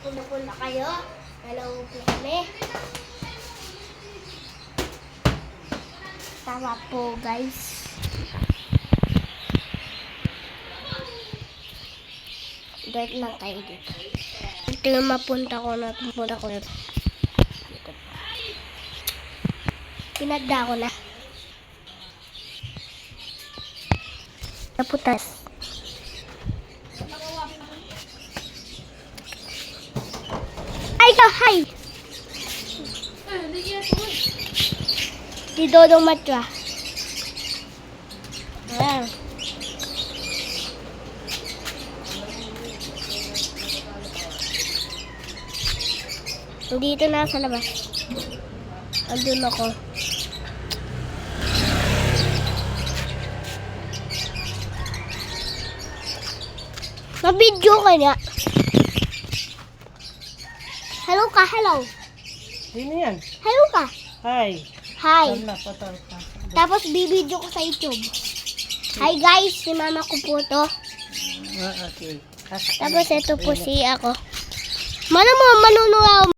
Punta kayo. Hello po kami. Tama po guys. Dirt lang tayo dito. Ito yung mapunta ko na pumunta ko. Pinagda ko na. Naputas. Ay ka, hi! Di Dodong Matra. Ayan. Dito na sa labas. Andun ako. Na-video ka niya. Hello ka, hello. Sino yan? Hello ka. Hi. Hi. Wala, patay pa. Tapos bibidyo ko sa YouTube. Hi guys, si mama ko po to. Okay. Tapos ito po si ako. Manunuwa